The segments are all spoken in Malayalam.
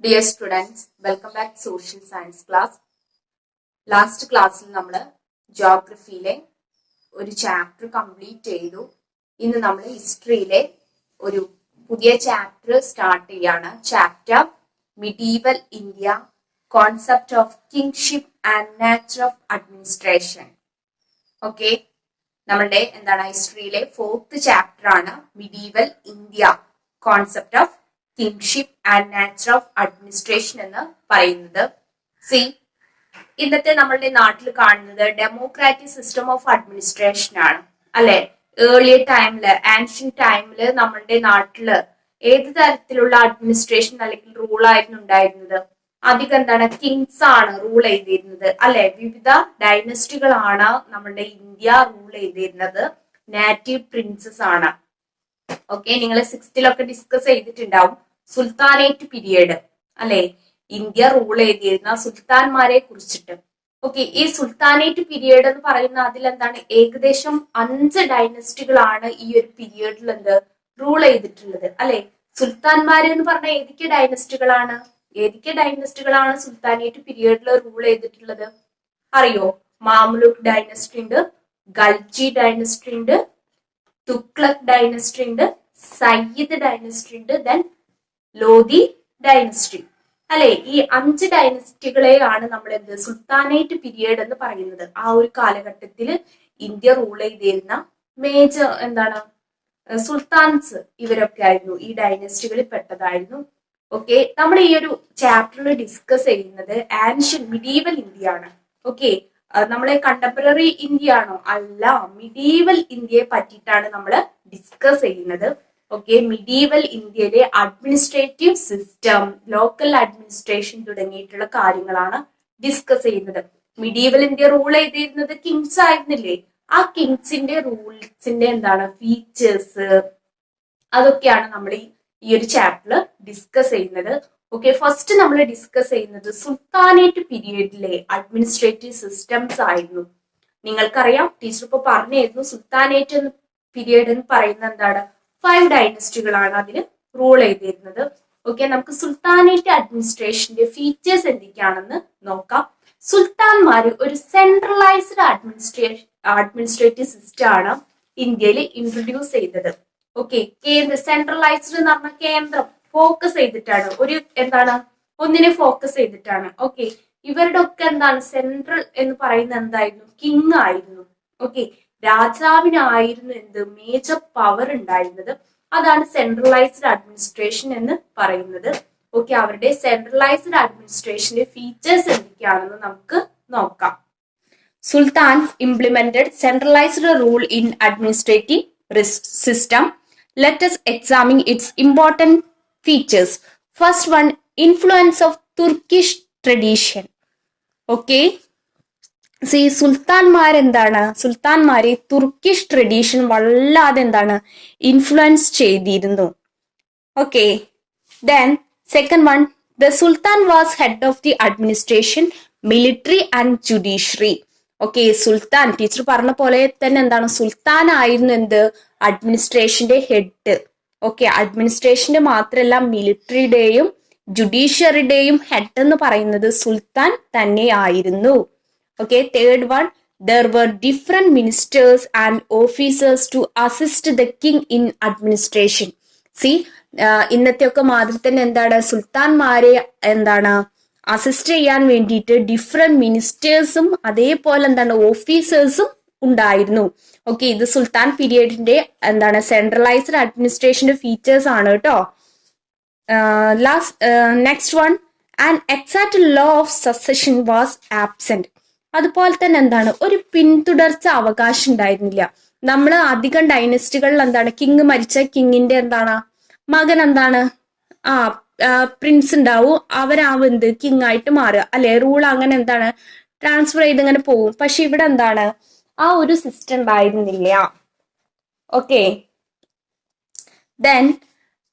Dear students, welcome back to Social Science class. Last ക്ലാസ്സിൽ നമ്മൾ ജോഗ്രഫിയിലെ ഒരു ചാപ്റ്റർ കംപ്ലീറ്റ് ചെയ്തു. ഇന്ന് നമ്മൾ ഹിസ്റ്ററിയിലെ ഒരു പുതിയ ചാപ്റ്റർ സ്റ്റാർട്ട് ചെയ്യാണ്. Chapter medieval India, concept of kingship and nature of administration. Okay, നമ്മളുടെ ഹിസ്റ്ററിയിലെ 4th ചാപ്റ്റർ ആണ് medieval India, concept of kingship and nature of administration എന്ന് പറയുന്നത്. സി, ഇന്നത്തെ നമ്മളുടെ നാട്ടിൽ കാണുന്നത് ഡെമോക്രാറ്റിക് സിസ്റ്റം ഓഫ് അഡ്മിനിസ്ട്രേഷൻ ആണ് അല്ലെ. ഏർലിയർ ടൈമില്, ആൻഷ്യന്റ് ടൈമില് നമ്മളുടെ നാട്ടില് ഏത് തരത്തിലുള്ള അഡ്മിനിസ്ട്രേഷൻ അല്ലെങ്കിൽ റൂൾ ആയിരുന്നു ഉണ്ടായിരുന്നത്? അധികം കിങ്സ് ആണ് റൂൾ ചെയ്തിരുന്നത് അല്ലെ. വിവിധ ഡൈനസ്റ്റികളാണ് നമ്മളുടെ ഇന്ത്യ റൂൾ ചെയ്തിരുന്നത്. നാറ്റീവ് പ്രിൻസസ് ആണ്. ഓക്കെ, നിങ്ങൾ 6th ഡിസ്കസ് ചെയ്തിട്ടുണ്ടാവും സുൽത്താനേറ്റ് പീരിയഡ് അല്ലെ. ഇന്ത്യ റൂൾ ചെയ്തിരുന്ന സുൽത്താൻമാരെ കുറിച്ചിട്ട്. ഓക്കെ, ഈ സുൽത്താനേറ്റ് പീരിയഡ് എന്ന് പറയുന്ന അതിൽ ഏകദേശം 5 ഡൈനസ്റ്റികളാണ് ഈ ഒരു പീരിയഡിൽ റൂൾ ചെയ്തിട്ടുള്ളത് അല്ലെ. സുൽത്താൻമാര് എന്ന് പറഞ്ഞാൽ ഏതൊക്കെ ഡൈനസ്റ്റികളാണ് സുൽത്താനേറ്റ് പീരിയഡിൽ റൂൾ ചെയ്തിട്ടുള്ളത് അറിയോ? മാമുലുക് ഡൈനസ്റ്റി ഉണ്ട്, ഗൽജി ഡൈനസ്റ്റി ഉണ്ട്, തുഗ്ലക് ഡൈനസ്റ്റി ഉണ്ട്, സയ്യിദ് ഡൈനസ്റ്റി ഉണ്ട്, ദെൻ ലോധി ഡൈനസ്റ്റി അല്ലെ. ഈ 5 ഡൈനസ്റ്റികളെയാണ് നമ്മൾ സുൽത്താനേറ്റ് പീരിയഡ് എന്ന് പറയുന്നത്. ആ ഒരു കാലഘട്ടത്തിൽ ഇന്ത്യ റൂൾ ചെയ്തിരുന്ന മേജർ സുൽത്താൻസ് ഇവരൊക്കെ ആയിരുന്നു, ഈ ഡൈനസ്റ്റികളിൽ പെട്ടതായിരുന്നു. ഓക്കെ, നമ്മൾ ഈ ഒരു ചാപ്റ്ററിൽ ഡിസ്കസ് ചെയ്യുന്നത് ആൻഷ്യൻ മിഡീവൽ ഇന്ത്യ ആണ്. ഓക്കെ, നമ്മളെ കണ്ടംപററി ഇന്ത്യ ആണോ? അല്ല, മിഡീവൽ ഇന്ത്യയെ പറ്റിയിട്ടാണ് നമ്മൾ ഡിസ്കസ് ചെയ്യുന്നത്. ഓക്കെ, മിഡീവൽ ഇന്ത്യയിലെ അഡ്മിനിസ്ട്രേറ്റീവ് സിസ്റ്റം, ലോക്കൽ അഡ്മിനിസ്ട്രേഷൻ തുടങ്ങിയിട്ടുള്ള കാര്യങ്ങളാണ് ഡിസ്കസ് ചെയ്യുന്നത്. മിഡീവൽ ഇന്ത്യ റൂൾ ചെയ്തിരുന്നത് കിങ്സ് ആയിരുന്നില്ലേ? ആ കിങ്സിന്റെ റൂൾസിന്റെ ഫീച്ചേഴ്സ്, അതൊക്കെയാണ് നമ്മൾ ഈ ഒരു ചാപ്റ്ററിൽ ഡിസ്കസ് ചെയ്യുന്നത്. ഓക്കെ, ഫസ്റ്റ് നമ്മൾ ഡിസ്കസ് ചെയ്യുന്നത് സുൽത്താനേറ്റ് പീരിയഡിലെ അഡ്മിനിസ്ട്രേറ്റീവ് സിസ്റ്റംസ് ആയിരുന്നു. നിങ്ങൾക്കറിയാം, ടീച്ചർ ഇപ്പൊ പറഞ്ഞിരുന്നു സുൽത്താനേറ്റ് പീരിയഡ് എന്ന് പറയുന്നത് 5 ഡൈനസ്റ്റികളാണ് അതിൽ റൂൾ ചെയ്തിരുന്നത്. ഓക്കെ, നമുക്ക് സുൽത്താനേറ്റ് അഡ്മിനിസ്ട്രേഷന്റെ ഫീച്ചേഴ്സ് എന്തൊക്കെയാണെന്ന് നോക്കാം. സുൽത്താൻമാര് ഒരു സെൻട്രലൈസ്ഡ് അഡ്മിനിസ്ട്രേറ്റീവ് സിസ്റ്റം ആണ് ഇന്ത്യയിൽ ഇൻട്രൊഡ്യൂസ് ചെയ്തത്. ഓക്കെ, സെൻട്രലൈസ്ഡ് എന്ന് പറഞ്ഞാൽ കേന്ദ്രം ഫോക്കസ് ചെയ്തിട്ടാണ്, ഒരു ഒന്നിനെ ഫോക്കസ് ചെയ്തിട്ടാണ്. ഓക്കെ, ഇവരുടെ ഒക്കെ സെൻട്രൽ എന്ന് പറയുന്നത് എന്തായിരുന്നു? കിങ് ആയിരുന്നു. ഓക്കെ, രാജാവിനായിരുന്നു മേജർ പവർ ഉണ്ടായിരുന്നത്. അതാണ് സെൻട്രലൈസ്ഡ് അഡ്മിനിസ്ട്രേഷൻ എന്ന് പറയുന്നത്. ഓക്കെ, അവരുടെ സെൻട്രലൈസ്ഡ് അഡ്മിനിസ്ട്രേഷന്റെ ഫീച്ചേഴ്സ് എന്തൊക്കെയാണെന്ന് നമുക്ക് നോക്കാം. Sultans implemented centralised rule in administrative system. Let us examine its important features. First one, influence of Turkish tradition. Okay, see, സുൽത്താൻമാരെ തുർക്കിഷ് ട്രഡീഷൻ വല്ലാതെ ഇൻഫ്ലുവൻസ് ചെയ്തിരുന്നു. Okay, then second one, the sultan was head of the administration, military and judiciary. Okay, സുൽത്താൻ ടീച്ചർ പറഞ്ഞ പോലെ തന്നെ സുൽത്താൻ ആയിരുന്നു അഡ്മിനിസ്ട്രേഷന്റെ ഹെഡ്. ഓക്കെ, അഡ്മിനിസ്ട്രേഷന്റെ മാത്രമല്ല മിലിറ്ററിയുടെയും ജുഡീഷ്യറിയുടെയും ഹെഡ് എന്ന് പറയുന്നത് സുൽത്താൻ തന്നെയായിരുന്നു. Okay, third one, there were different ministers and officers to assist the king in administration. See, ഇന്നത്തെ ഒക്കെ മാതിരി തന്നെ സുൽത്താൻമാരെ അസിസ്റ്റ് ചെയ്യാൻ വേണ്ടിയിട്ട് ഡിഫറെന്റ് മിനിസ്റ്റേഴ്സും അതേപോലെ ഓഫീസേഴ്സും ഉണ്ടായിരുന്നു. ഓക്കെ, ഇത് സുൽത്താൻ പീരിയഡിന്റെ സെൻട്രലൈസ്ഡ് അഡ്മിനിസ്ട്രേഷന്റെ ഫീച്ചേഴ്സ് ആണ് കേട്ടോ. Next one, and exact law of succession was absent. അതുപോലെ തന്നെ ഒരു പിന്തുടർച്ച അവകാശം ഉണ്ടായിരുന്നില്ല. നമ്മൾ അധികം ഡൈനസ്റ്റികളിൽ കിങ് മരിച്ച കിങ്ങിന്റെ മകൻ പ്രിൻസ് ഉണ്ടാവും, അവരാവും കിങ് ആയിട്ട് മാറുക അല്ലെ. റൂൾ അങ്ങനെ ട്രാൻസ്ഫർ ചെയ്ത് ഇങ്ങനെ പോകും. പക്ഷെ ഇവിടെ ആ ഒരു സിസ്റ്റം ഉണ്ടായിരുന്നില്ല. Okay, then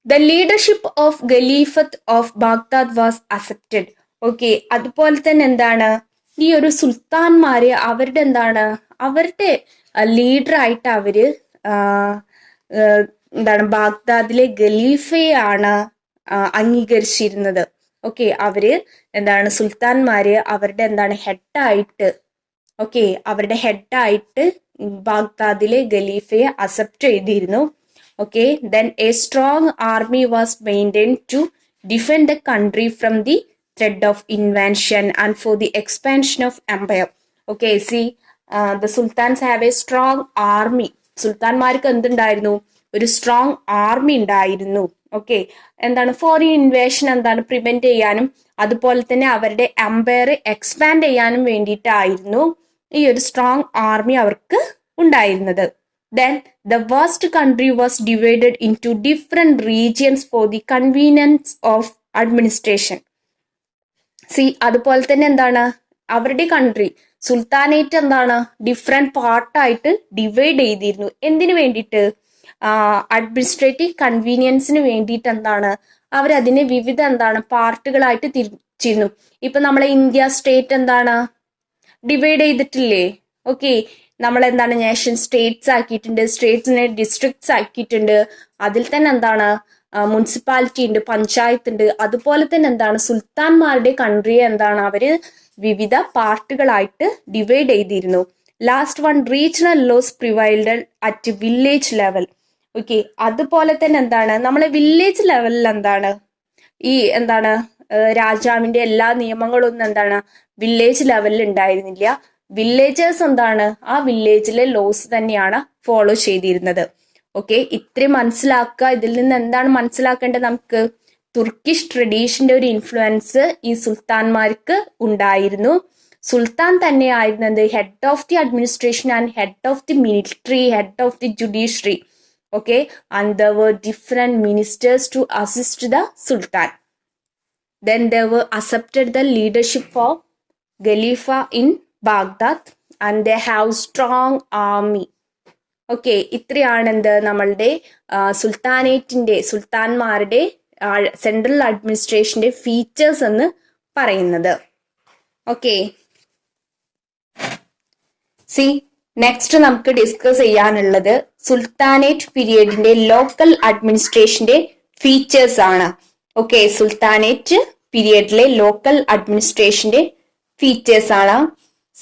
the leadership of caliphate of Baghdad was accepted. Okay, അതുപോലെ തന്നെ ഈ ഒരു സുൽത്താൻമാര് അവരുടെ അവരുടെ ലീഡറായിട്ട് അവര് ബാഗ്ദാദിലെ ഖലീഫയാണ് അംഗീകരിച്ചിരുന്നത്. ഓക്കെ, അവര് എന്താണ് സുൽത്താൻമാര് അവരുടെ എന്താണ് ഹെഡായിട്ട്, ഓക്കെ, അവരുടെ ഹെഡായിട്ട് ബാഗ്ദാദിലെ ഖലീഫയെ അക്സെപ്റ്റ് ചെയ്തിരുന്നു. Okay, then a strong army was maintained to defend the country from the threat of invasion and for the expansion of empire. Okay, see the sultans have a strong army. സുൽത്താൻമാർക്ക് എന്തുണ്ടായിരുന്നു? ഒരു സ്ട്രോങ് ആർമി ഉണ്ടായിരുന്നു. ഓക്കെ, എന്താണ് ഫോറിൻ ഇൻവേഷൻ എന്താണ് പ്രിവെന്റ് ചെയ്യാനും അതുപോലെ തന്നെ അവരുടെ എംപയർ എക്സ്പാൻഡ് ചെയ്യാനും വേണ്ടിയിട്ടായിരുന്നു ഈ ഒരു സ്ട്രോങ് ആർമി അവർക്ക് ഉണ്ടായിരുന്നത്. Then the vast country was divided into different regions for the convenience of administration. C, അതുപോലെ തന്നെ എന്താണ് അവരുടെ കൺട്രി സുൽത്താനേറ്റ് എന്താണ് ഡിഫറെന്റ് പാർട്ടായിട്ട് ഡിവൈഡ് ചെയ്തിരുന്നു. എന്തിനു വേണ്ടിയിട്ട്? അഡ്മിനിസ്ട്രേറ്റീവ് കൺവീനിയൻസിന് വേണ്ടിയിട്ട് എന്താണ് അവരതിനെ വിവിധ എന്താണ് പാർട്ടുകളായിട്ട് തിരിച്ചിരുന്നു. ഇപ്പൊ നമ്മളെ ഇന്ത്യ സ്റ്റേറ്റ് എന്താണ് ഡിവൈഡ് ചെയ്തിട്ടില്ലേ? ഓക്കെ, നമ്മൾ എന്താണ് നേഷൻ സ്റ്റേറ്റ്സ് ആക്കിയിട്ടുണ്ട്, സ്റ്റേറ്റ്സിനെ ഡിസ്ട്രിക്ട്സ് ആക്കിയിട്ടുണ്ട്. അതിൽ തന്നെ എന്താണ് മുനിസിപ്പാലിറ്റി ഉണ്ട്, പഞ്ചായത്ത് ഉണ്ട്. അതുപോലെ തന്നെ എന്താണ് സുൽത്താൻമാരുടെ കൺട്രിയെ എന്താണ് അവര് വിവിധ പാർട്ടുകളായിട്ട് ഡിവൈഡ് ചെയ്തിരുന്നു. Last one, regional laws prevailed at village level. Okay, അതുപോലെ തന്നെ എന്താണ് നമ്മളെ വില്ലേജ് ലെവലിൽ എന്താണ് ഈ എന്താണ് രാജാവിന്റെ എല്ലാ നിയമങ്ങളൊന്നും എന്താണ് വില്ലേജ് ലെവലിൽ ഉണ്ടായിരുന്നില്ല. വില്ലേജേഴ്സ് എന്താണ് ആ വില്ലേജിലെ ലോസ് തന്നെയാണ് ഫോളോ ചെയ്തിരുന്നത്. ഓക്കെ, ഇത്രയും മനസ്സിലാക്കുക. ഇതിൽ നിന്ന് എന്താണ് മനസ്സിലാക്കേണ്ടത്? നമുക്ക് തുർക്കിഷ് ട്രഡീഷന്റെ ഒരു ഇൻഫ്ലുവൻസ് ഈ സുൽത്താൻമാർക്ക് ഉണ്ടായിരുന്നു. സുൽത്താൻ തന്നെയായിരുന്നത് head of the administration and head of the military, head of the judiciary. Okay, and there were different ministers to assist the Sultan. Then they were accepted the leadership of Khalifa in Baghdad and they have strong army. Okay, ഇത്രയാണ് എന്ത് നമ്മളുടെ സുൽത്താൻമാരുടെ സെൻട്രൽ അഡ്മിനിസ്ട്രേഷന്റെ ഫീച്ചേഴ്സ് എന്ന് പറയുന്നത്. ഓക്കെ, സി, നെക്സ്റ്റ് നമുക്ക് ഡിസ്കസ് ചെയ്യാനുള്ളത് സുൽത്താനേറ്റ് പീരിയഡിന്റെ ലോക്കൽ അഡ്മിനിസ്ട്രേഷന്റെ ഫീച്ചേഴ്സ് ആണ്. ഓക്കെ, സുൽത്താനേറ്റ് പീരിയഡിലെ ലോക്കൽ അഡ്മിനിസ്ട്രേഷന്റെ ഫീച്ചേഴ്സ് ആണ്.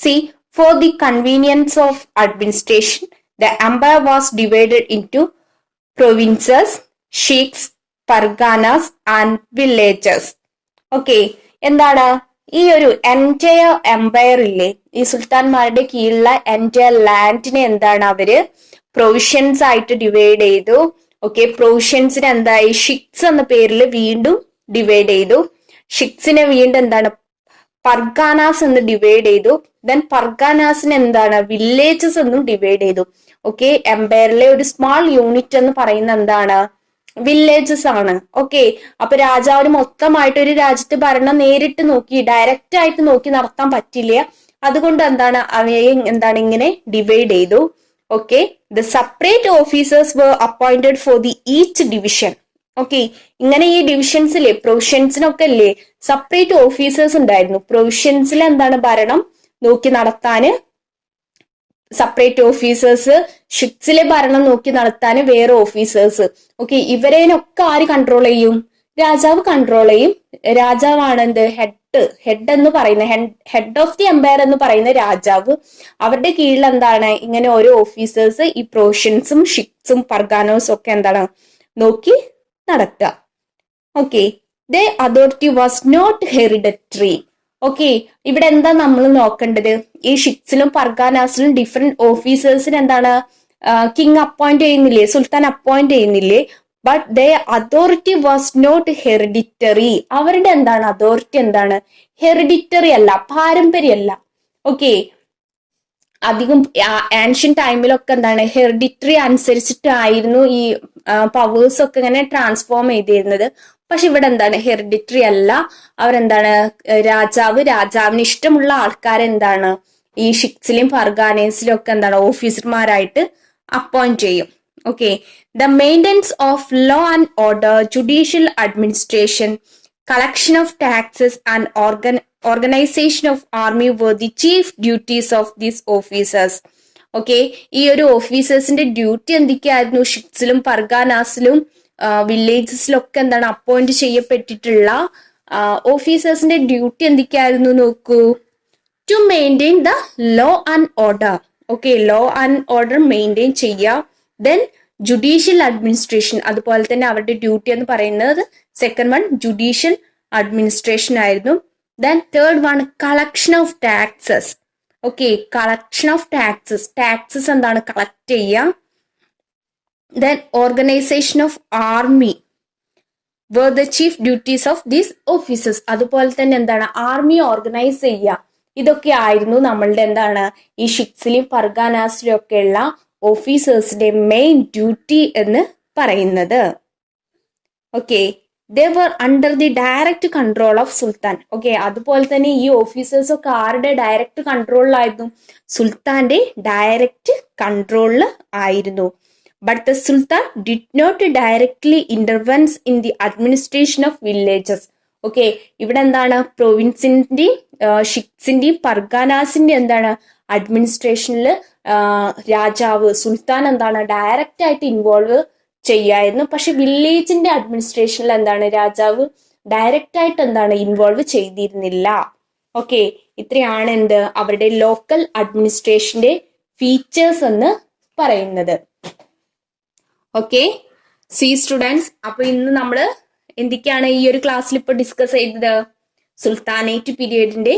See, for the convenience of administration the empire was divided into provinces, shiqs, parganas and villages. Okay, എന്താണ് ഈ ഒരു എൻറ്റയർ എംപയർ ഇല്ലേ, ഈ സുൽത്താൻമാരുടെ കീഴിലുള്ള എൻറ്റയർ ലാൻഡിനെ എന്താണ് അവര് പ്രൊവിഷ്യൻസ് ആയിട്ട് ഡിവൈഡ് ചെയ്തു. ഓക്കെ, പ്രൊവിഷ്യൻസിന് എന്തായി ഷിക്സ് എന്ന പേരിൽ വീണ്ടും ഡിവൈഡ് ചെയ്തു. ഷിക്സിനെ വീണ്ടും എന്താണ് പർഗാനാസ് എന്ന് ഡിവൈഡ് ചെയ്തു. ദെൻ പർഗാനാസിന് എന്താണ് വില്ലേജസ് എന്നും ഡിവൈഡ് ചെയ്തു. ഓക്കെ, എംപയറിലെ ഒരു സ്മാൾ യൂണിറ്റ് എന്ന് പറയുന്ന എന്താണ് വില്ലേജസ് ആണ്. ഓക്കെ, അപ്പൊ രാജാവിന് മൊത്തമായിട്ട് ഒരു രാജ്യത്ത് ഭരണം നേരിട്ട് നോക്കി ഡയറക്റ്റ് ആയിട്ട് നോക്കി നടത്താൻ പറ്റില്ല. അതുകൊണ്ട് എന്താണ് അവയെ എന്താണ് ഇങ്ങനെ ഡിവൈഡ് ചെയ്തു. Okay, the separate officers were appointed for the each division. Okay, ഇങ്ങനെ ഈ ഡിവിഷൻസിലെ പ്രൊവിഷ്യൻസിനൊക്കെ അല്ലേ സെപ്പറേറ്റ് ഓഫീസേഴ്സ് ഉണ്ടായിരുന്നു. പ്രൊവിഷ്യൻസിൽ എന്താണ് ഭരണം നോക്കി നടത്താന് സെപ്പറേറ്റ് ഓഫീസേഴ്സ്, ഷിക്സിലെ ഭരണം നോക്കി നടത്താൻ വേറെ ഓഫീസേഴ്സ്. ഓക്കെ, ഇവരേനൊക്കെ ആര് കൺട്രോൾ ചെയ്യും? രാജാവ് കൺട്രോൾ ചെയ്യും. രാജാവാണ് എന്ത് ഹെഡ് എന്ന് പറയുന്ന ഹെഡ് ഓഫ് ദി എംപയർ എന്ന് പറയുന്ന രാജാവ്. അവരുടെ കീഴിൽ എന്താണ് ഇങ്ങനെ ഓരോ ഓഫീസേഴ്സ് ഈ പ്രൊവിഷ്യൻസും ഷിക്സും പർഗാനോസും ഒക്കെ എന്താണ് നോക്കി നടത്തുക. Okay, the authority was not hereditary. Okay, ഇവിടെ എന്താ നമ്മൾ നോക്കേണ്ടത്? ഈ ഷിക്സിലും പർഗാനാസിലും ഡിഫറെന്റ് ഓഫീസേഴ്സിന് എന്താണ് കിങ് അപ്പോയിന്റ് ചെയ്യുന്നില്ലേ, സുൽത്താൻ അപ്പോയിന്റ് ചെയ്യുന്നില്ലേ? But the authority was not hereditary. അവരുടെ എന്താണ് അതോറിറ്റി എന്താണ് ഹെറിഡിറ്ററി അല്ല, പാരമ്പര്യമല്ല. ഓക്കെ, അധികം ആൻഷ്യൻ ടൈമിലൊക്കെ എന്താണ് ഹെറിഡിറ്ററി അനുസരിച്ചിട്ടായിരുന്നു ഈ പവേഴ്സ് ഒക്കെ ഇങ്ങനെ ട്രാൻസ്ഫോം ചെയ്തിരുന്നത്. പക്ഷെ ഇവിടെ എന്താണ് ഹെറിഡിറ്ററി അല്ല. അവരെന്താണ് രാജാവിന് ഇഷ്ടമുള്ള ആൾക്കാരെന്താണ് ഈ ഷിക്സിലും പർഗാനേസിലും ഒക്കെ എന്താണ് ഓഫീസർമാരായിട്ട് അപ്പോയിന്റ് ചെയ്യും. Okay, the maintenance of law and order, judicial administration, collection of taxes and organization of army were the chief duties of these officers. Okay, ഈ ഒരു ഓഫീസേഴ്സിന്റെ ഡ്യൂട്ടി എന്തൊക്കെയായിരുന്നു? ഷിക്സിലും പർഗാനാസിലും വില്ലേജസിലും ഒക്കെ എന്താണ് അപ്പോയിന്റ് ചെയ്യപ്പെട്ടിട്ടുള്ള ഓഫീസേഴ്സിന്റെ ഡ്യൂട്ടി എന്തൊക്കെയായിരുന്നു നോക്കൂ. To maintain the law and order. Okay, law and order maintain ചെയ്യുക. ദെൻ ജുഡീഷ്യൽ അഡ്മിനിസ്ട്രേഷൻ, അതുപോലെ തന്നെ അവരുടെ ഡ്യൂട്ടി എന്ന് പറയുന്നത് സെക്കൻഡ് വൺ ജുഡീഷ്യൽ അഡ്മിനിസ്ട്രേഷൻ ആയിരുന്നു. Then third one collection of taxes. Okay, collection of taxes, taxes എന്താണ് കളക്ട് ചെയ്യുക. Then organisation of army were the chief duties of these officers. അതുപോലെ തന്നെ എന്താണ് ആർമി ഓർഗനൈസ് ചെയ്യുക. ഇതൊക്കെ ആയിരുന്നു നമ്മളുടെ എന്താണ് ഈ ഷിക്സിലും പർഗാനാസിലും ഒക്കെയുള്ള ഓഫീസേഴ്സിന്റെ മെയിൻ ഡ്യൂട്ടി എന്ന് പറയുന്നത്. Okay, they were under the direct control of Sultan. Okay, അതുപോലെ തന്നെ ഈ ഓഫീസേഴ്സ് ഒക്കെ ആരുടെ ഡയറക്റ്റ് കൺട്രോളിലായിരുന്നു? സുൽത്താന്റെ ഡയറക്റ്റ് കൺട്രോളിൽ ആയിരുന്നു. But the Sultan did not directly intervene in the administration of villages. Okay, ഇവിടെ എന്താണ് പ്രൊവിൻസിന്റെയും ഷിക്സിന്റെയും പർഗാനാസിന്റെയും എന്താണ് അഡ്മിനിസ്ട്രേഷനിൽ രാജാവ് സുൽത്താൻ എന്താണ് ഡയറക്റ്റ് ആയിട്ട് ഇൻവോൾവ് ചെയ്യായിരുന്നു. പക്ഷെ വില്ലേജിന്റെ അഡ്മിനിസ്ട്രേഷനിൽ എന്താണ് രാജാവ് ഡയറക്റ്റ് ആയിട്ട് എന്താണ് ഇൻവോൾവ് ചെയ്തിരുന്നില്ല. ഓക്കെ, ഇത്രയാണ് എന്ത് അവരുടെ ലോക്കൽ അഡ്മിനിസ്ട്രേഷന്റെ ഫീച്ചേഴ്സ് എന്ന് പറയുന്നത്. ഓക്കെ, സി സ്റ്റുഡൻസ്, അപ്പൊ ഇന്ന് നമ്മൾ എന്തൊക്കെയാണ് ഈ ഒരു ക്ലാസ്സിൽ ഇപ്പൊ ഡിസ്കസ് ചെയ്തത്? സുൽത്താനേറ്റ് പീരിയഡിന്റെ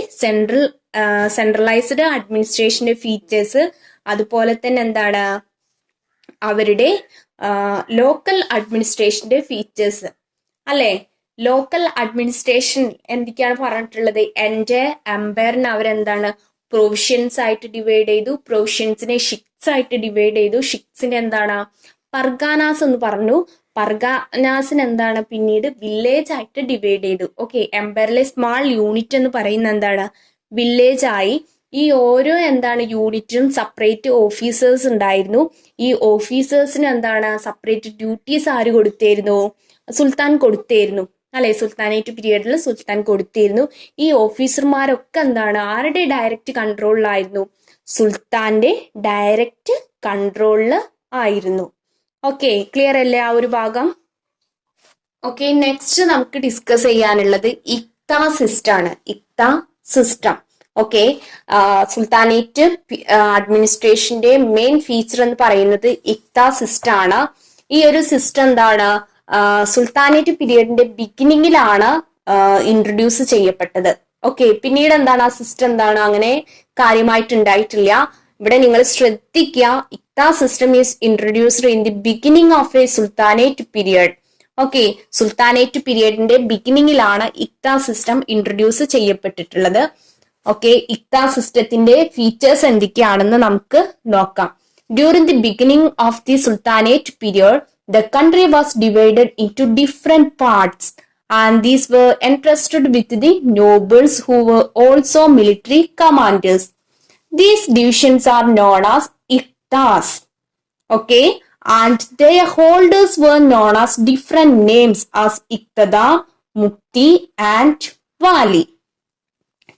സെൻട്രലൈസ്ഡ് അഡ്മിനിസ്ട്രേഷന്റെ ഫീച്ചേഴ്സ്, അതുപോലെ തന്നെ എന്താണ് അവരുടെ ലോക്കൽ അഡ്മിനിസ്ട്രേഷന്റെ ഫീച്ചേഴ്സ് അല്ലെ. ലോക്കൽ അഡ്മിനിസ്ട്രേഷൻ എന്തൊക്കെയാണ് പറഞ്ഞിട്ടുള്ളത്? എൻ്റെ എംപയറിന് അവരെന്താണ് പ്രൊവിഷ്യൻസ് ആയിട്ട് ഡിവൈഡ് ചെയ്തു, പ്രൊവിഷ്യൻസിനെ ഷിക്സ് ആയിട്ട് ഡിവൈഡ് ചെയ്തു, ഷിക്സിന്റെ എന്താണ് പർഗാനാസ് എന്ന് പറഞ്ഞു, പർഗാനാസിന് എന്താണ് പിന്നീട് വില്ലേജ് ആയിട്ട് ഡിവൈഡ് ചെയ്തു. ഓക്കെ, എംപയറിലെ സ്മാൾ യൂണിറ്റ് എന്ന് പറയുന്ന എന്താണ് വില്ലേജ് ആയി. ഈ ഓരോ എന്താണ് യൂണിറ്റിനും സെപ്പറേറ്റ് ഓഫീസേഴ്സ് ഉണ്ടായിരുന്നു. ഈ ഓഫീസേഴ്സിന് എന്താണ് സെപ്പറേറ്റ് ഡ്യൂട്ടീസ് ആര് കൊടുത്തിരുന്നു? സുൽത്താൻ കൊടുത്തിരുന്നു അല്ലെ. സുൽത്താനേറ്റ് പീരിയഡിൽ സുൽത്താൻ കൊടുത്തിരുന്നു. ഈ ഓഫീസർമാരൊക്കെ എന്താണ് ആരുടെ ഡയറക്റ്റ് കൺട്രോളിലായിരുന്നു? സുൽത്താന്റെ ഡയറക്റ്റ് കൺട്രോളിൽ ആയിരുന്നു. ഓക്കെ, ക്ലിയർ അല്ലേ ആ ഒരു ഭാഗം? ഓക്കെ, നെക്സ്റ്റ് നമുക്ക് ഡിസ്കസ് ചെയ്യാനുള്ളത് ഇക്ത സിസ്റ്റം ആണ്. ഇക്ത സിസ്റ്റം. ഓക്കെ, സുൽത്താനേറ്റ് അഡ്മിനിസ്ട്രേഷന്റെ മെയിൻ ഫീച്ചർ എന്ന് പറയുന്നത് ഇക്ത സിസ്റ്റം ആണ്. ഈ ഒരു സിസ്റ്റം എന്താണ് സുൽത്താനേറ്റ് പീരിയഡിന്റെ ബിഗിനിങ്ങിലാണ് ഇൻട്രൊഡ്യൂസ് ചെയ്യപ്പെട്ടത്. ഓക്കെ, പിന്നീട് എന്താണ് ആ സിസ്റ്റം എന്താണ് അങ്ങനെ കാര്യമായിട്ട് ഉണ്ടായിട്ടില്ല. ഇവിടെ നിങ്ങൾ ശ്രദ്ധിക്കുക, ഇക്ത system is introduced in the beginning of a sultanate period. Okay, sultanate പീരിയഡിന്റെ ബിഗിനിങ്ങിലാണ് ഇക്ത സിസ്റ്റം ഇൻട്രൊഡ്യൂസ് ചെയ്യപ്പെട്ടിട്ടുള്ളത്. ഓക്കെ, ഇക്ത സിസ്റ്റത്തിന്റെ ഫീച്ചേഴ്സ് എന്തൊക്കെയാണെന്ന് നമുക്ക് നോക്കാം. During the beginning of the sultanate period the country was divided into different parts and these were entrusted with the nobles who were also military commanders. These divisions are known as iktas. Okay, and their holders were known as different names as iktada, mukti and wali.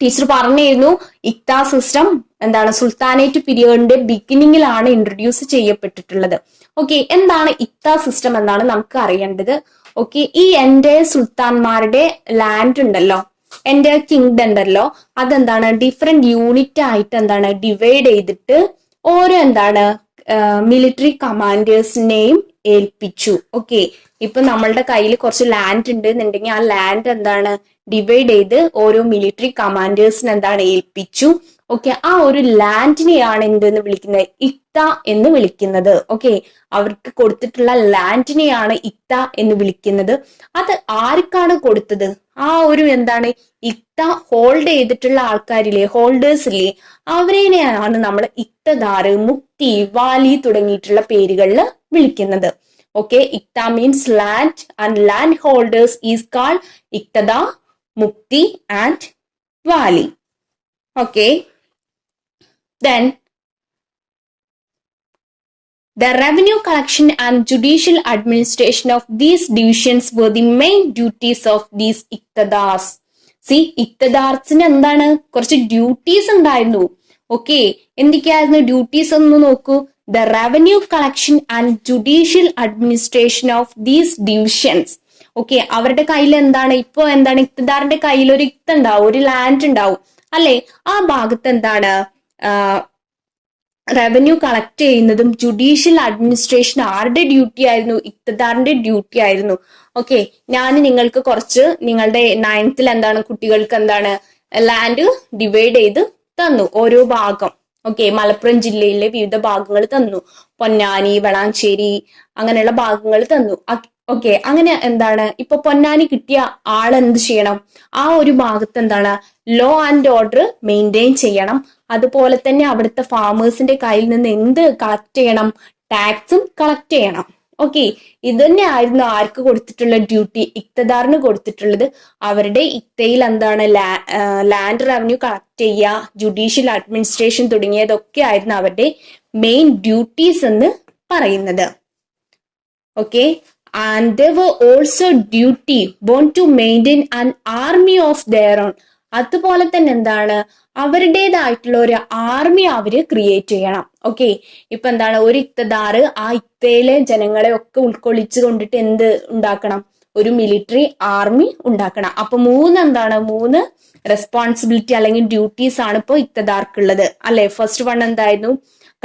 Teacher പറഞ്ഞിരുന്നു ഇക്ത സിസ്റ്റം എന്താണ് സുൽത്താനേറ്റ് പീരിയഡിന്റെ ബിഗിനിങ്ങിലാണ് ഇൻട്രൊഡ്യൂസ് ചെയ്യപ്പെട്ടിട്ടുള്ളത്. ഓക്കെ, എന്താണ് ഇക്ത സിസ്റ്റം എന്നാണ് നമുക്ക് അറിയേണ്ടത്. ഓക്കെ, ഈ എൻ്റെ സുൽത്താൻമാരുടെ ലാൻഡ് ഉണ്ടല്ലോ, എൻ്റെ കിങ്ഡം ഉണ്ടല്ലോ, അതെന്താണ് ഡിഫറെന്റ് യൂണിറ്റ് ആയിട്ട് എന്താണ് ഡിവൈഡ് ചെയ്തിട്ട് ഓരോ എന്താണ് മിലിറ്ററി കമാൻഡേഴ്സിനെയും ഏൽപ്പിച്ചു. ഓക്കെ, ഇപ്പൊ നമ്മളുടെ കയ്യിൽ കുറച്ച് ലാൻഡ് ഉണ്ട് എന്നുണ്ടെങ്കിൽ ആ ലാൻഡ് എന്താണ് ഡിവൈഡ് ചെയ്ത് ഓരോ മിലിറ്ററി കമാൻഡേഴ്സിന് എന്താണ് ഏൽപ്പിച്ചു. ഓക്കെ, ആ ഒരു ലാൻഡിനെയാണ് എന്തെന്ന് വിളിക്കുന്നത്? ഇക്ത എന്ന് വിളിക്കുന്നത്. ഓക്കെ, അവർക്ക് കൊടുത്തിട്ടുള്ള ലാൻഡിനെയാണ് ഇക്ത എന്ന് വിളിക്കുന്നത്. അത് ആർക്കാണ് കൊടുത്തത്? ആ ഒരു എന്താണ് ഇക്ത ഹോൾഡ് ചെയ്തിട്ടുള്ള ആൾക്കാരില്ലേ, ഹോൾഡേഴ്സ് ഇല്ലേ, അവരെയാണ് നമ്മൾ ഇക്തദാർ, മുക്തി, വാലി തുടങ്ങിയിട്ടുള്ള പേരുകളിൽ വിളിക്കുന്നത്. ഓക്കെ, ഇക്ത means land and land holders is called ഇക്തദ, mukti and wali. Okay, then the revenue collection and judicial administration of these divisions were the main duties of these iqtidars. See, ഇക്തദാർസിന് എന്താണ് കുറച്ച് ഡ്യൂട്ടീസ് ഉണ്ടായിരുന്നു. ഓക്കെ, എന്തൊക്കെയായിരുന്നു ഡ്യൂട്ടീസ് എന്ന് നോക്കൂ. the revenue collection and judicial administration of these divisions. Okay, അവരുടെ കയ്യിൽ എന്താണ്, ഇപ്പൊ എന്താണ്, ഇക്തദാറിന്റെ കയ്യിൽ ഒരു ഇക്ത ഉണ്ടാവും, ഒരു ലാൻഡ് ഉണ്ടാവും അല്ലെ, ആ ഭാഗത്ത് എന്താണ് റവന്യൂ കളക്ട് ചെയ്യുന്നതും ജുഡീഷ്യൽ അഡ്മിനിസ്ട്രേഷൻ ആരുടെ ഡ്യൂട്ടി ആയിരുന്നു? ഇക്തദാറിന്റെ ഡ്യൂട്ടി ആയിരുന്നു. ഓക്കെ, ഞാൻ നിങ്ങൾക്ക് കുറച്ച് നിങ്ങളുടെ 9th എന്താണ് കുട്ടികൾക്ക് എന്താണ് ലാൻഡ് ഡിവൈഡ് ചെയ്ത് തന്നു, ഓരോ ഭാഗം. ഓക്കെ, മലപ്പുറം ജില്ലയിലെ വിവിധ ഭാഗങ്ങൾ തന്നു, പൊന്നാനി, വളാഞ്ചേരി അങ്ങനെയുള്ള ഭാഗങ്ങൾ തന്നു. ഓക്കെ, അങ്ങനെ എന്താണ് ഇപ്പൊ പൊന്നാനി കിട്ടിയ ആൾ എന്ത് ചെയ്യണം? ആ ഒരു ഭാഗത്ത് എന്താണ് ലോ ആൻഡ് ഓർഡർ മെയിൻറ്റെയിൻ ചെയ്യണം. അതുപോലെ തന്നെ അവിടുത്തെ ഫാമേഴ്സിന്റെ കയ്യിൽ നിന്ന് എന്ത് കളക്ട് ചെയ്യണം? ടാക്സും കളക്ട് ചെയ്യണം. ഓക്കെ, ഇത് തന്നെ ആയിരുന്നു ആർക്ക് കൊടുത്തിട്ടുള്ള ഡ്യൂട്ടി? ഇക്തദാറിന് കൊടുത്തിട്ടുള്ളത്. അവരുടെ ഇക്തയിൽ എന്താണ് ലാൻഡ് റവന്യൂ കളക്ട് ചെയ്യുക, ജുഡീഷ്യൽ അഡ്മിനിസ്ട്രേഷൻ തുടങ്ങിയതൊക്കെ ആയിരുന്നു അവരുടെ മെയിൻ ഡ്യൂട്ടീസ് എന്ന് പറയുന്നത്. Okay, and they were also duty born to maintain an army of their own. അതുപോലെ തന്നെ എന്താണ് അവരുടേതായിട്ടുള്ള ഒരു ആർമി അവര് ക്രിയേറ്റ് ചെയ്യണം. ഓക്കെ, ഇപ്പൊ എന്താണ് ഒരു ഇക്തദാറ് ആ ഇക്തയിലെ ജനങ്ങളെ ഒക്കെ ഉൾക്കൊള്ളിച്ചു കൊണ്ടിട്ട് എന്ത് ഉണ്ടാക്കണം? ഒരു മിലിറ്ററി ആർമി ഉണ്ടാക്കണം. അപ്പൊ മൂന്ന് റെസ്പോൺസിബിലിറ്റി അല്ലെങ്കിൽ ഡ്യൂട്ടീസ് ആണ് ഇപ്പൊ ഇക്തദാർക്കുള്ളത് അല്ലെ. ഫസ്റ്റ് വൺ എന്തായിരുന്നു?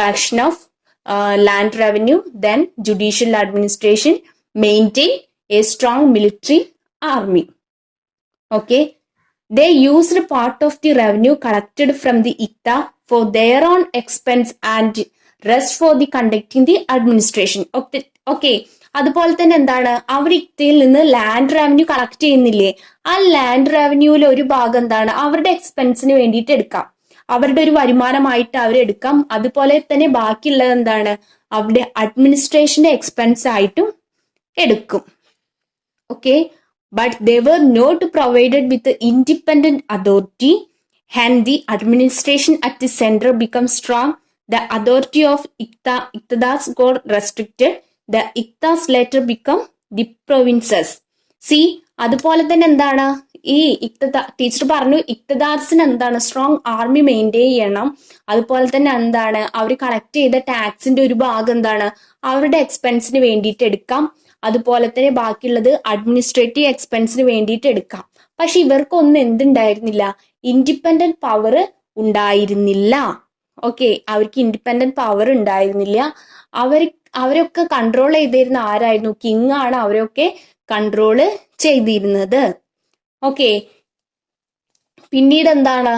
Collection of land revenue, then judicial administration, maintain a strong military army. Okay, they used part of the revenue collected from the ICTA for their own expense and rest for the conducting the administration. Okay, അതുപോലെ തന്നെ എന്താണ് അവർ ഇക്തയിൽ നിന്ന് ലാൻഡ് റവന്യൂ കളക്ട് ചെയ്യുന്നില്ലേ, ആ ലാൻഡ് റവന്യൂവിൽ ഒരു ഭാഗം എന്താണ് അവരുടെ എക്സ്പെൻസിന് വേണ്ടിയിട്ട് എടുക്കാം, അവരുടെ ഒരു വരുമാനമായിട്ട് അവരെടുക്കാം. അതുപോലെ തന്നെ ബാക്കിയുള്ളത് എന്താണ് അവരുടെ അഡ്മിനിസ്ട്രേഷന്റെ എക്സ്പെൻസ് ആയിട്ടും എടുക്കും. Okay, but they were not provided with the independent authority, hence the administration at the center becomes strong. The authority of Iktadas got restricted. The Iktas later become the provinces. See, അതുപോലെ തന്നെ എന്താണ് ഈ ടീച്ചർ പറഞ്ഞു ഇക്തദാർസിന് എന്താണ് സ്ട്രോങ് ആർമി മെയിൻറ്റെയിൻ ചെയ്യണം. അതുപോലെ തന്നെ എന്താണ് അവർ കളക്ട് ചെയ്ത ടാക്സിന്റെ ഒരു ഭാഗം എന്താണ് അവരുടെ എക്സ്പെൻസിന് വേണ്ടിയിട്ട് എടുക്കാം. അതുപോലെ തന്നെ ബാക്കിയുള്ളത് അഡ്മിനിസ്ട്രേറ്റീവ് എക്സ്പെൻസിന് വേണ്ടിയിട്ട് എടുക്കാം. പക്ഷെ ഇവർക്കൊന്നും എന്തുണ്ടായിരുന്നില്ല? ഇൻഡിപെൻഡന്റ് പവർ ഉണ്ടായിരുന്നില്ല. ഓക്കെ, അവർക്ക് ഇൻഡിപെൻഡന്റ് പവർ ഉണ്ടായിരുന്നില്ല. അവരൊക്കെ കൺട്രോൾ ചെയ്തിരുന്ന ആരായിരുന്നു? കിങ് ആണ് അവരൊക്കെ കൺട്രോള് ചെയ്തിരുന്നത്. ഓക്കെ, പിന്നീട് എന്താണ്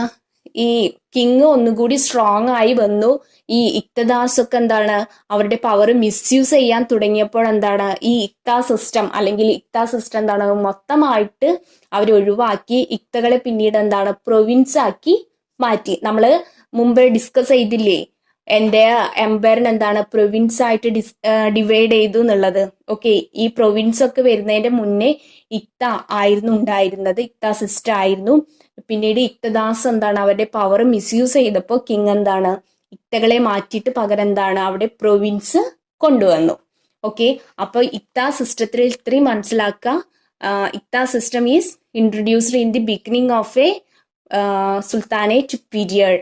ഈ കിങ് ഒന്നുകൂടി സ്ട്രോങ് ആയി വന്നു. ഈ ഇക്തദാസ് ഒക്കെ എന്താണ് അവരുടെ പവർ മിസ്യൂസ് ചെയ്യാൻ തുടങ്ങിയപ്പോൾ എന്താണ് ഈ ഇക്ത സിസ്റ്റം എന്താണ് മൊത്തമായിട്ട് അവർ ഒഴിവാക്കി. ഇക്തകളെ പിന്നീട് എന്താണ് പ്രൊവിൻസ് ആക്കി മാറ്റി. നമ്മള് മുമ്പ് ഡിസ്കസ് ചെയ്തില്ലേ എന്റെ എംപയറിന് എന്താണ് പ്രൊവിൻസ് ആയിട്ട് ഡിവൈഡ് ചെയ്തു എന്നുള്ളത്. ഓക്കെ, ഈ പ്രൊവിൻസ് ഒക്കെ വരുന്നതിന്റെ മുന്നേ ഇക്ത ആയിരുന്നു ഉണ്ടായിരുന്നത്, ഇക്ത സിസ്റ്റം ആയിരുന്നു. പിന്നീട് ഇക്തദാസ് എന്താണ് അവരുടെ പവർ മിസ്യൂസ് ചെയ്തപ്പോൾ കിങ് എന്താണ് ഇക്തകളെ മാറ്റിയിട്ട് പകരം എന്താണ് അവിടെ പ്രൊവിൻസ് കൊണ്ടുവന്നു. ഓക്കെ, അപ്പൊ ഇക്ത സിസ്റ്റത്തിൽ ഇത്രയും മനസ്സിലാക്കുക. ഇക്ത system is introduced in the beginning of a sultanate period.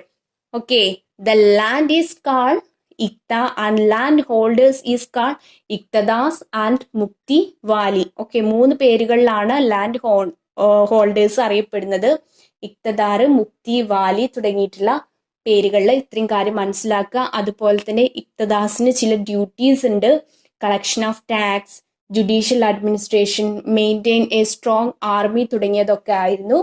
Okay, the land is called Ikta and land holders is called Iktadas and Mukti Wali. Okay, 3 പേരുകളിലാണ് ലാൻഡ് ഹോൾഡേഴ്സ് അറിയപ്പെടുന്നത്. ഇക്തദാർ, മുക്തി, വാലി തുടങ്ങിയിട്ടുള്ള പേരുകളിൽ ഇത്രയും കാര്യം മനസ്സിലാക്കുക. അതുപോലെ തന്നെ ഇക്തദാസിന് ചില ഡ്യൂട്ടീസ് ഉണ്ട്. Collection of tax, judicial administration, maintain a strong army തുടങ്ങിയതൊക്കെ ആയിരുന്നു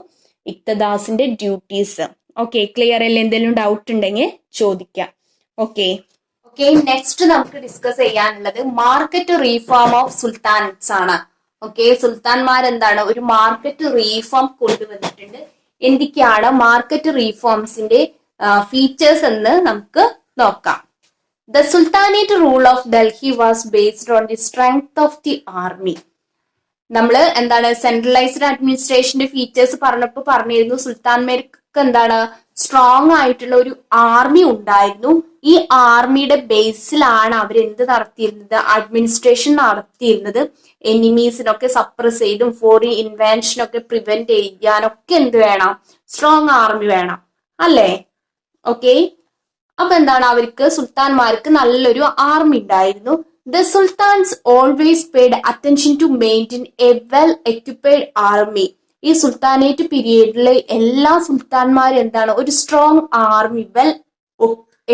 ഇക്തദാസിന്റെ ഡ്യൂട്ടീസ്. ഓക്കെ, ക്ലിയർ അല്ലേ? എന്തെങ്കിലും ഡൗട്ട് ഉണ്ടെങ്കിൽ ചോദിക്കാം. ഓക്കെ, നെക്സ്റ്റ് നമുക്ക് ഡിസ്കസ് ചെയ്യാനുള്ളത് മാർക്കറ്റ് റീഫോം ഓഫ് സുൽത്താൻസ് ആണ്. ഓക്കെ, സുൽത്താൻമാർ എന്താണ് ഒരു മാർക്കറ്റ് റീഫോം കൊണ്ടുവന്നിട്ടുണ്ട്. എന്തൊക്കെയാണ് മാർക്കറ്റ് റീഫോംസിന്റെ ഫീച്ചേഴ്സ് എന്ന് നമുക്ക് നോക്കാം. The Sultanate rule of Delhi was based on the strength of the army. നമ്മള് എന്താണ് സെൻട്രലൈസ്ഡ് അഡ്മിനിസ്ട്രേഷന്റെ ഫീച്ചേഴ്സ് പറഞ്ഞപ്പോൾ പറഞ്ഞിരുന്നു സുൽത്താൻമാർക്ക് എന്താണ് സ്ട്രോങ് ആയിട്ടുള്ള ഒരു ആർമി ഉണ്ടായിരുന്നു. ഈ ആർമിയുടെ ബേസിലാണ് അവർ എന്ത് നടത്തിയിരുന്നത്? അഡ്മിനിസ്ട്രേഷൻ നടത്തിയിരുന്നത്. എനിമീസിനൊക്കെ സപ്രസ് ചെയ്തും ഫോറിൻ ഇൻവെൻഷനൊക്കെ പ്രിവെന്റ് ചെയ്യാനൊക്കെ എന്ത് വേണം? സ്ട്രോങ് ആർമി വേണം അല്ലേ? ഓക്കെ, അപ്പൊ എന്താണ്, അവർക്ക് സുൽത്താൻമാർക്ക് നല്ലൊരു ആർമി ഉണ്ടായിരുന്നു. The sultans always paid attention to maintain a well equipped army. ഈ സുൽത്താനേറ്റ് പീരീഡിലെ എല്ലാ സുൽത്താൻമാരും എന്താണ്, ഒരു strong army, well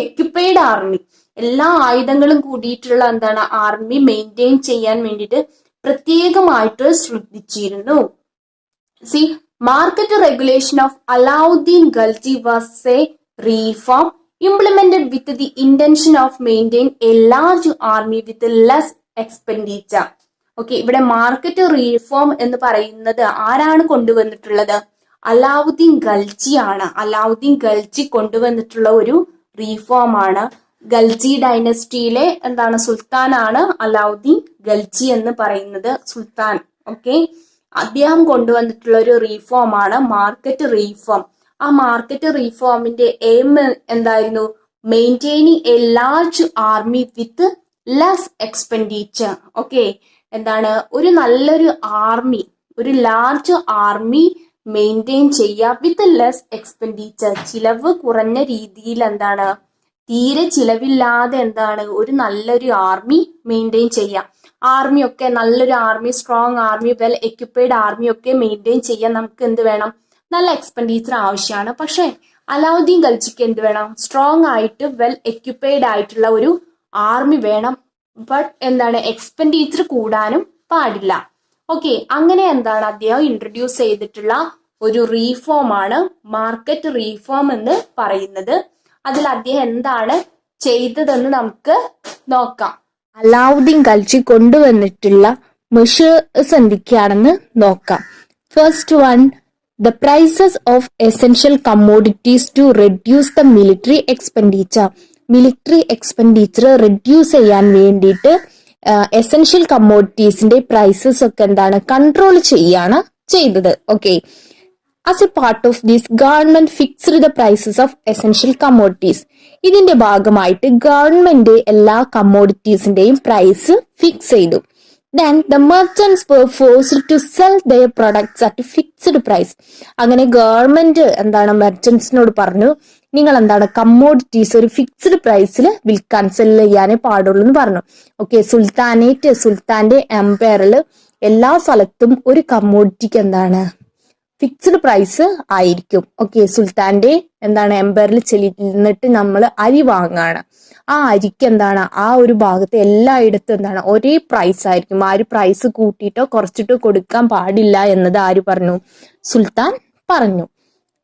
equipped army, എല്ലാ ആയുധങ്ങളും കൂടിയിട്ടുള്ള എന്താണ് ആർമി മെയിൻറ്റെയിൻ ചെയ്യാൻ വേണ്ടിയിട്ട് പ്രത്യേകമായിട്ട് ശ്രദ്ധിച്ചിരുന്നു. C, market regulation of Alauddin Khalji was A reform implemented with the intention of maintain a large army with less expenditure. Okay, ഇവിടെ മാർക്കറ്റ് റീഫോം എന്ന് പറയുന്നത് ആരാണ് കൊണ്ടുവന്നിട്ടുള്ളത്? അലാവുദ്ദീൻ ഖൽജി ആണ്. അലാവുദ്ദീൻ ഖൽജി കൊണ്ടുവന്നിട്ടുള്ള ഒരു റീഫോം ആണ്. ഖൽജി ഡൈനസ്റ്റിയിലെ എന്താണ് സുൽത്താനാണ് അലാവുദ്ദീൻ ഖൽജി എന്ന് പറയുന്നത് സുൽത്താൻ. ഓക്കെ, അദ്ദേഹം കൊണ്ടുവന്നിട്ടുള്ള ഒരു റീഫോം ആണ് മാർക്കറ്റ് റീഫോം. ആ മാർക്കറ്റ് റീഫോമിന്റെ എയിം എന്തായിരുന്നു? Maintaining A large army with less expenditure. Okay, എന്താണ്, ഒരു നല്ലൊരു ആർമി, ഒരു ലാർജ് ആർമി മെയിൻറ്റെയിൻ ചെയ്യുക വിത്ത് ലെസ് എക്സ്പെൻഡിച്ചർ. ചിലവ് കുറഞ്ഞ രീതിയിൽ എന്താണ്, തീരെ ചിലവില്ലാതെ എന്താണ് ഒരു നല്ലൊരു ആർമി മെയിൻറ്റെയിൻ ചെയ്യാം. ആർമി ഒക്കെ നല്ലൊരു army, strong army, well equipped army ഒക്കെ മെയിൻറ്റെയിൻ ചെയ്യാൻ നമുക്ക് എന്ത് വേണം? നല്ല എക്സ്പെൻഡിച്ചർ ആവശ്യമാണ്. പക്ഷെ അലാവുദ്ദീൻ ഖൽജിക്ക് എന്ത് വേണം? സ്ട്രോങ് ആയിട്ട് വെൽ എക്യുപ്പൈഡ് ആയിട്ടുള്ള ഒരു ആർമി വേണം. ബട്ട് എന്താണ്, എക്സ്പെൻഡിച്ചർ കൂടാനും പാടില്ല. ഓക്കെ, അങ്ങനെ എന്താണ് അദ്ദേഹം ഇൻട്രൊഡ്യൂസ് ചെയ്തിട്ടുള്ള ഒരു റീഫോം ആണ് മാർക്കറ്റ് റീഫോം എന്ന് പറയുന്നത്. അതിൽ അദ്ദേഹം എന്താണ് ചെയ്തതെന്ന് നമുക്ക് നോക്കാം. അലാവുദ്ദീൻ ഖൽജി കൊണ്ടുവന്നിട്ടുള്ള മെഷേഴ്സ് എന്തൊക്കെയാണെന്ന് നോക്കാം. First one, the prices of essential commodities to reduce the military expenditure. Military expenditure reduce ചെയ്യാൻ വേണ്ടിയിട്ട് എസെൻഷ്യൽ കമ്മോഡിറ്റീസിന്റെ പ്രൈസസ് ഒക്കെ എന്താണ് കൺട്രോൾ ചെയ്യാണ് ചെയ്തത്. Okay, as a part of this government fixed the prices of essential commodities. ഇതിന്റെ ഭാഗമായിട്ട് ഗവൺമെന്റ് എല്ലാ കമ്മോഡിറ്റീസിന്റെയും പ്രൈസ് ഫിക്സ് ചെയ്തു. Then the merchants were forced to sell their products at a fixed price. അങ്ങനെ ഗവൺമെന്റ് എന്താണ് മെർച്ചന്റ്സിനോട് പറഞ്ഞു, നിങ്ങൾ എന്താണ് കമ്മോഡിറ്റീസ് ഒരു ഫിക്സ്ഡ് പ്രൈസിൽ വിൽക്കാൻ, സെല് ചെയ്യാനേ പാടുള്ളൂ എന്ന് പറഞ്ഞു. ഓക്കെ, സുൽത്താന്റെ എംപയറിൽ എല്ലാ സ്ഥലത്തും ഒരു കമ്മോഡിറ്റിക്ക് എന്താണ് ഫിക്സ്ഡ് പ്രൈസ് ആയിരിക്കും. ഓക്കെ, സുൽത്താന്റെ എന്താണ് എംപയറിൽ ചെല്ലിട്ട് നമ്മൾ അരി വാങ്ങാണ്. ആ അരിക്ക് എന്താണ് ആ ഒരു ഭാഗത്ത് എല്ലായിടത്തും എന്താണ് ഒരേ പ്രൈസ് ആയിരിക്കും. ആ ഒരു പ്രൈസ് കൂട്ടിയിട്ടോ കുറച്ചിട്ടോ കൊടുക്കാൻ പാടില്ല എന്നത് ആര് പറഞ്ഞു? സുൽത്താൻ പറഞ്ഞു.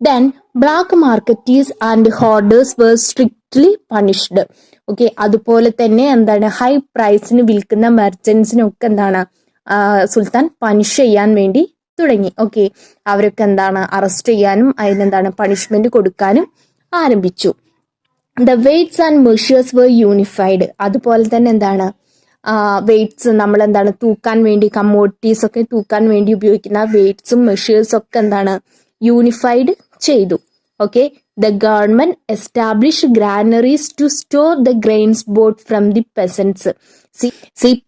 Then black marketeers and hoarders were strictly punished. Okay, അതുപോലെ തന്നെ എന്താണ് ഹൈ പ്രൈസിന് വിൽക്കുന്ന മെർച്ചന്റ്സിനൊക്കെ എന്താണ് സുൽത്താൻ പണിഷ് ചെയ്യാൻ വേണ്ടി തുടങ്ങി. ഓക്കെ, അവരൊക്കെ എന്താണ് അറസ്റ്റ് ചെയ്യാനും അതിനെന്താണ് പണിഷ്മെന്റ് കൊടുക്കാനും ആരംഭിച്ചു. The weights and measures were unified. അതുപോലെ തന്നെ എന്താണ് വെയ്റ്റ്സ്, നമ്മൾ എന്താണ് തൂക്കാൻ വേണ്ടി കമ്മോഡിറ്റീസ് ഒക്കെ തൂക്കാൻ വേണ്ടി ഉപയോഗിക്കുന്ന വെയ്റ്റ്സും മെഷേഴ്സും ഒക്കെ എന്താണ് യൂണിഫൈഡ് ചെയ്തു. Okay, the government establish granaries to store the grains bought from the peasants.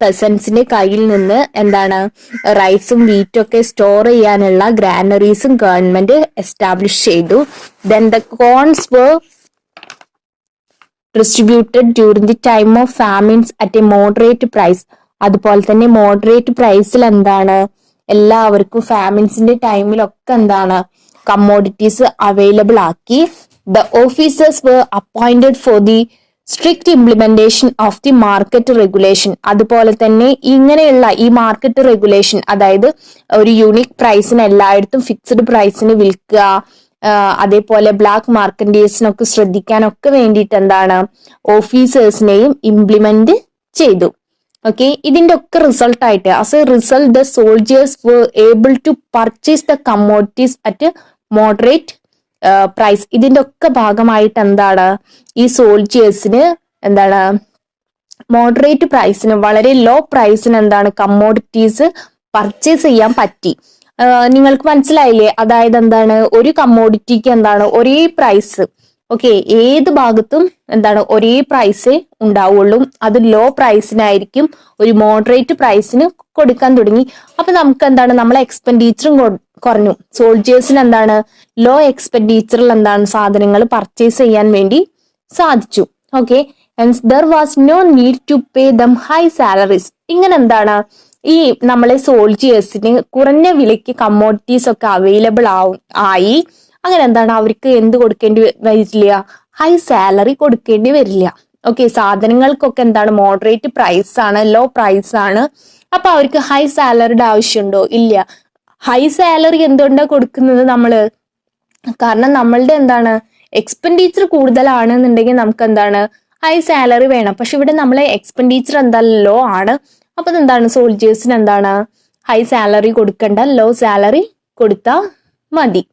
പെസൻസിന്റെ കയ്യിൽ നിന്ന് എന്താണ് റൈസും വീറ്റും ഒക്കെ സ്റ്റോർ ചെയ്യാനുള്ള ഗ്രാനറീസും ഗവൺമെന്റ് എസ്റ്റാബ്ലിഷ് ചെയ്തു. Then the corns were distributed during the time of famines at a moderate price. അതുപോലെ തന്നെ മോഡറേറ്റ് പ്രൈസിൽ എന്താണ് എല്ലാവർക്കും ഫാമിൻസിന്റെ ടൈമിലൊക്കെ എന്താണ് കമ്മോഡിറ്റീസ് അവൈലബിൾ ആക്കി. The officers were appointed for the strict implementation of the market regulation. അതുപോലെ തന്നെ ഇങ്ങനെയുള്ള ഈ മാർക്കറ്റ് റെഗുലേഷൻ, അതായത് ഒരു യൂണിക് പ്രൈസിന് എല്ലായിടത്തും ഫിക്സ്ഡ് പ്രൈസിന് വിൽക്കുക, അതേപോലെ ബ്ലാക്ക് മാർക്കറ്റേഴ്സിനൊക്കെ ശ്രദ്ധിക്കാനൊക്കെ വേണ്ടിയിട്ട് എന്താണ് ഓഫീസേഴ്സിനെയും ഇംപ്ലിമെന്റ് ചെയ്തു. ഓക്കെ, ഇതിന്റെ ഒക്കെ റിസൾട്ട് ആയിട്ട് as a result the soldiers were able to purchase the commodities at moderate price. ഇതിന്റെ ഒക്കെ ഭാഗമായിട്ട് എന്താണ് ഈ സോൾജേഴ്സിന് എന്താണ് മോഡറേറ്റ് പ്രൈസിന്, വളരെ ലോ പ്രൈസിന് എന്താണ് കമ്മോഡിറ്റീസ് പർച്ചേസ് ചെയ്യാൻ പറ്റി. നിങ്ങൾക്ക് മനസ്സിലായില്ലേ? അതായത് എന്താണ് ഒരു കമ്മോഡിറ്റിക്ക് എന്താണ് ഒരേ പ്രൈസ്. ഓക്കെ, ഏത് ഭാഗത്തും എന്താണ് ഒരേ പ്രൈസേ ഉണ്ടാവുള്ളൂ. അത് ലോ പ്രൈസിനായിരിക്കും ഒരു മോഡറേറ്റ് പ്രൈസിന് കൊടുക്കാൻ തുടങ്ങി. അപ്പൊ നമുക്ക് എന്താണ് നമ്മളെ എക്സ്പെൻഡിച്ചറും കുറഞ്ഞു. സോൾജേഴ്സിന് എന്താണ് ലോ എക്സ്പെൻഡിച്ചറിൽ എന്താണ് സാധനങ്ങൾ പർച്ചേസ് ചെയ്യാൻ വേണ്ടി സാധിച്ചു. Okay, there was no need to pay them high salaries. ഇങ്ങനെ എന്താണ്, ഈ നമ്മളെ സോൾജിയേഴ്സിന് കുറഞ്ഞ വിലയ്ക്ക് കമ്മോഡിറ്റീസ് ഒക്കെ അവൈലബിൾ ആയി. അങ്ങനെ എന്താണ്, അവർക്ക് എന്ത് കൊടുക്കേണ്ടി വരില്ല, ഹൈ സാലറി കൊടുക്കേണ്ടി വരില്ല. ഓക്കെ, സാധനങ്ങൾക്കൊക്കെ എന്താണ്, മോഡറേറ്റ് പ്രൈസ് ആണ്, ലോ പ്രൈസ് ആണ്. അപ്പൊ അവർക്ക് ഹൈ സാലറിയുടെ ആവശ്യമുണ്ടോ? ഇല്ല. ഹൈ സാലറി എന്തുകൊണ്ടാണ് കൊടുക്കുന്നത് നമ്മള്? കാരണം നമ്മളുടെ എന്താണ്, എക്സ്പെൻഡിച്ചർ കൂടുതലാണെന്നുണ്ടെങ്കിൽ നമുക്ക് എന്താണ്, ഹൈ സാലറി വേണം. പക്ഷെ ഇവിടെ നമ്മളെ എക്സ്പെൻഡിച്ചർ എന്താ, ലോ ആണ്. അപ്പൊ എന്താണ്, സോൾജേഴ്സിന് എന്താണ്, ഹൈ സാലറി കൊടുക്കണ്ട, ലോ സാലറി കൊടുത്താൽ മതി.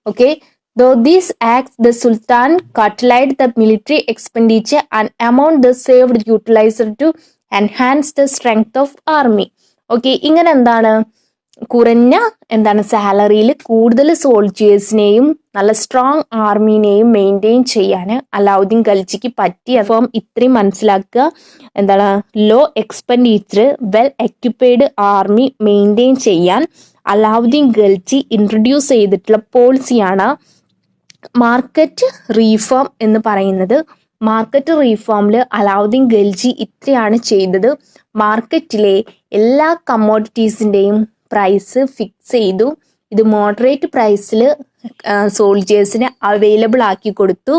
Okay, though these acts the Sultan curtailed the military expenditure and amount the saved utilized to enhance the strength of army. Okay, ഇങ്ങനെ എന്താണ്, കുറഞ്ഞ എന്താണ് സാലറിയിൽ കൂടുതൽ സോൾജിയേഴ്സിനെയും നല്ല സ്ട്രോങ് ആർമീനെയും മെയിൻറ്റെയിൻ ചെയ്യാൻ അലാവുദ്ദീൻ ഖൽജിക്ക് പറ്റി. അപ്പം ഇത്രയും മനസ്സിലാക്കുക, എന്താണ്, low expenditure well equipped army maintain ചെയ്യാൻ അലാവുദ്ദീൻ ഖൽജി ഇൻട്രൊഡ്യൂസ് ചെയ്തിട്ടുള്ള പോളിസിയാണ് മാർക്കറ്റ് റീഫോം എന്ന് പറയുന്നത്. മാർക്കറ്റ് റീഫോമിൽ അലാവുദ്ദീൻ ഖൽജി ഇത്രയാണ് ചെയ്തത്. മാർക്കറ്റിലെ എല്ലാ കമ്മോഡിറ്റീസിൻ്റെയും പ്രൈസ് ഫിക്സ് ചെയ്തു. ഇത് മോഡറേറ്റ് പ്രൈസിൽ സോൾജിയേഴ്സിന് അവൈലബിൾ ആക്കി കൊടുത്തു.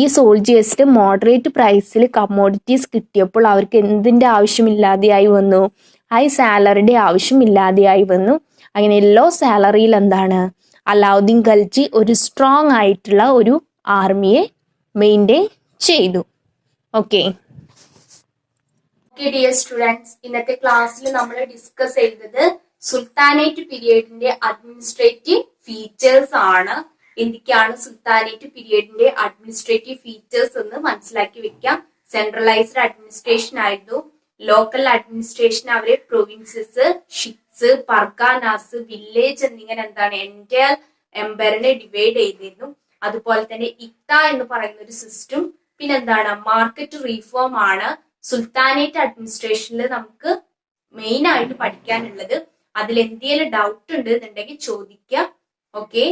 ഈ സോൾജിയേഴ്സിന് മോഡറേറ്റ് പ്രൈസിൽ കമ്മോഡിറ്റീസ് കിട്ടിയപ്പോൾ അവർക്ക് എന്തിൻ്റെ ആവശ്യമില്ലാതെയായി വന്നു, ഹൈ സാലറിയുടെ ആവശ്യമില്ലാതെയായി വന്നു. അങ്ങനെ ലോ സാലറിയിൽ എന്താണ്, അലാവുദ്ദീൻ ഖൽജി ഒരു സ്ട്രോങ് ആയിട്ടുള്ള ഒരു ആർമിയെ മെയിൻറ്റെയിൻ ചെയ്തു. ഓക്കെ, ഡിയർ സ്റ്റുഡൻസ്, ഇന്നത്തെ ക്ലാസ്സിൽ നമ്മൾ ഡിസ്കസ് ചെയ്തത് സുൽത്താനേറ്റ് പീരിയഡിന്റെ അഡ്മിനിസ്ട്രേറ്റീവ് ഫീച്ചേഴ്സ് ആണ്. എന്തൊക്കെയാണ് സുൽത്താനേറ്റ് പീരിയഡിന്റെ അഡ്മിനിസ്ട്രേറ്റീവ് ഫീച്ചേഴ്സ് എന്ന് മനസ്സിലാക്കി വെക്കാം. സെൻട്രലൈസ്ഡ് അഡ്മിനിസ്ട്രേഷൻ ആയിരുന്നു. ലോക്കൽ അഡ്മിനിസ്ട്രേഷൻ അവരെ പ്രൊവിൻസസ്, ഷിറ്റ്സ്, പർഗാനാസ്, വില്ലേജ് എന്നിങ്ങനെ എന്താണ് എൻറ്റയർ എംപയറിനെ ഡിവൈഡ് ചെയ്തിരുന്നു. അതുപോലെ തന്നെ ഇക്ത എന്ന് പറയുന്ന ഒരു സിസ്റ്റം. പിന്നെ എന്താണ്, മാർക്കറ്റ് റീഫോം ആണ് സുൽത്താനേറ്റ് അഡ്മിനിസ്ട്രേഷനിൽ നമുക്ക് മെയിൻ ആയിട്ട് പഠിക്കാനുള്ളത്. അതിൽ എന്തെങ്കിലും ഡൗട്ട് ഉണ്ട് എന്നുണ്ടെങ്കിൽ ചോദിക്കാം. ഓക്കെ.